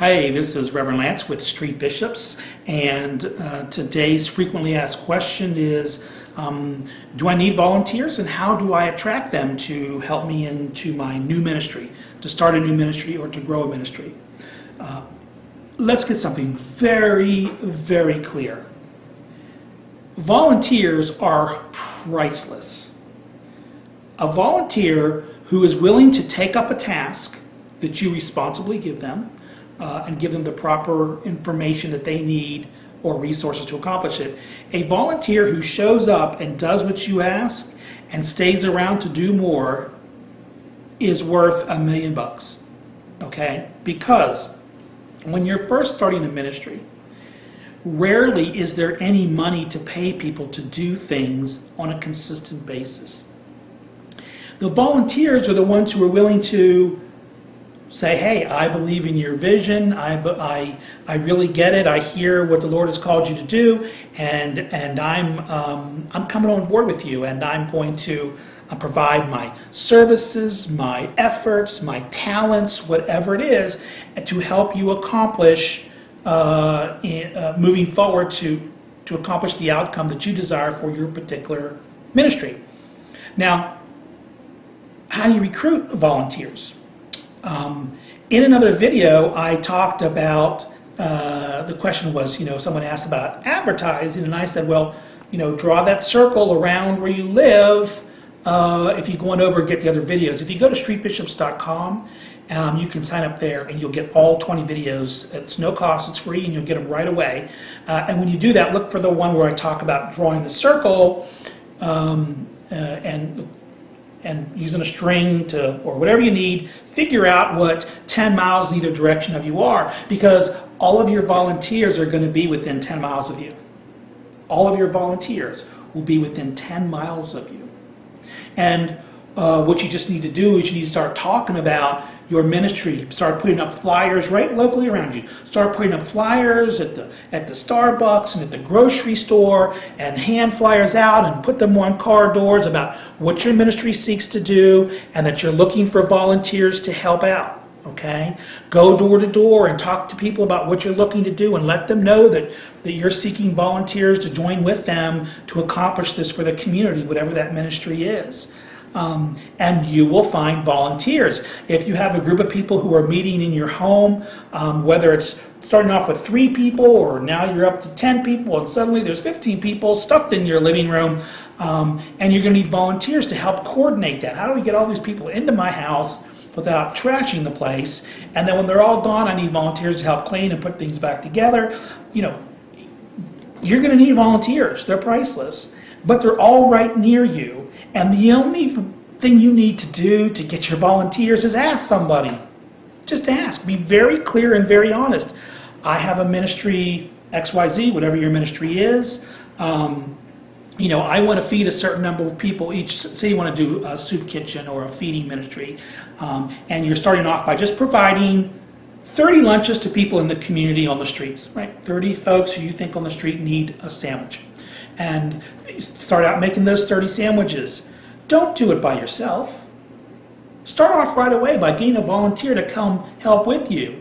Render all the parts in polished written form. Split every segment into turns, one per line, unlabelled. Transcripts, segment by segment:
Hi, this is Reverend Lance with Street Bishops, and today's frequently asked question is, do I need volunteers, and how do I attract them to help me into my new ministry, to start a new ministry or to grow a ministry? Let's get something very, very clear. Volunteers are priceless. A volunteer who is willing to take up a task that you responsibly give them, and give them the proper information that they need or resources to accomplish it. A volunteer who shows up and does what you ask and stays around to do more is worth $1 million, okay? Because when you're first starting a ministry, rarely is there any money to pay people to do things on a consistent basis. The volunteers are the ones who are willing to say, hey, I believe in your vision, I really get it, I hear what the Lord has called you to do, and I'm coming on board with you, and I'm going to provide my services, my efforts, my talents, whatever it is, to help you accomplish, moving forward to accomplish the outcome that you desire for your particular ministry. Now, how do you recruit volunteers? In another video, I talked about, the question was, someone asked about advertising, and I said, well, draw that circle around where you live if you go on over and get the other videos. If you go to streetbishops.com, you can sign up there and you'll get all 20 videos. It's no cost, it's free, and you'll get them right away. And when you do that, look for the one where I talk about drawing the circle and using a string or whatever you need, figure out what 10 miles in either direction of you are, because all of your volunteers are going to be within 10 miles of you. All of your volunteers will be within 10 miles of you. And what you just need to do is you need to start talking about your ministry. Start putting up flyers right locally around you. Start putting up flyers at the Starbucks and at the grocery store, and hand flyers out and put them on car doors about what your ministry seeks to do and that you're looking for volunteers to help out. Okay? Go door to door and talk to people about what you're looking to do, and let them know that you're seeking volunteers to join with them to accomplish this for the community, whatever that ministry is. And you will find volunteers. If you have a group of people who are meeting in your home, whether it's starting off with 3 people or now you're up to 10 people and suddenly there's 15 people stuffed in your living room, and you're going to need volunteers to help coordinate that. How do we get all these people into my house without trashing the place? And then when they're all gone, I need volunteers to help clean and put things back together. You're going to need volunteers. They're priceless, but they're all right near you. And the only thing you need to do to get your volunteers is ask somebody. Just ask. Be very clear and very honest. I have a ministry XYZ, whatever your ministry is. I want to feed a certain number of people each. Say you want to do a soup kitchen or a feeding ministry, and you're starting off by just providing 30 lunches to people in the community on the streets, right? 30 folks who you think on the street need a sandwich. And start out making those 30 sandwiches. Don't do it by yourself. Start off right away by getting a volunteer to come help with you,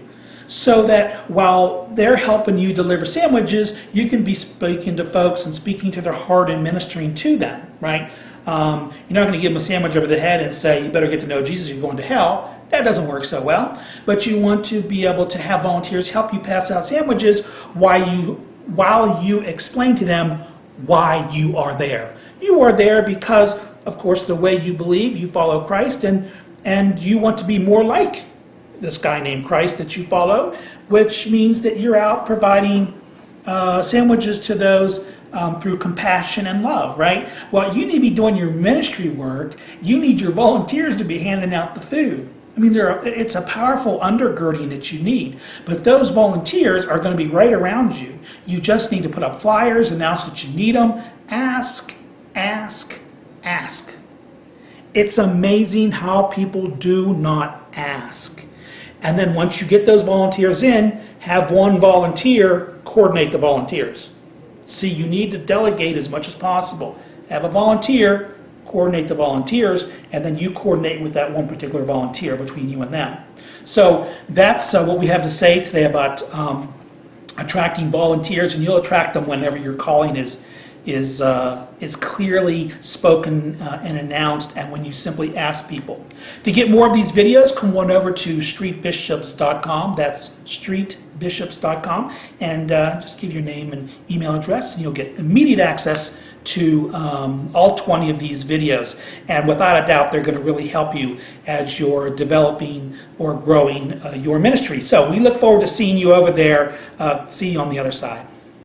so that while they're helping you deliver sandwiches, you can be speaking to folks and speaking to their heart and ministering to them, right? You're not going to give them a sandwich over the head and say, you better get to know Jesus, you're going to hell. That doesn't work so well. But you want to be able to have volunteers help you pass out sandwiches while you explain to them why you are there. You are there because, of course, the way you believe, you follow Christ, and you want to be more like this guy named Christ that you follow, which means that you're out providing sandwiches to those through compassion and love, right? Well, you need to be doing your ministry work. You need your volunteers to be handing out the food. I mean, it's a powerful undergirding that you need, but those volunteers are going to be right around you. You just need to put up flyers, announce that you need them, ask, ask, ask. It's amazing how people do not ask. And then once you get those volunteers in, have one volunteer coordinate the volunteers. See, you need to delegate as much as possible. Have a volunteer coordinate the volunteers, and then you coordinate with that one particular volunteer between you and them. So that's what we have to say today about attracting volunteers, and you'll attract them whenever your calling is clearly spoken and announced, and when you simply ask people. To get more of these videos, come on over to streetbishops.com. That's streetbishops.com, and just give your name and email address, and you'll get immediate access to all 20 of these videos. And without a doubt, they're going to really help you as you're developing or growing your ministry. So we look forward to seeing you over there. See you on the other side.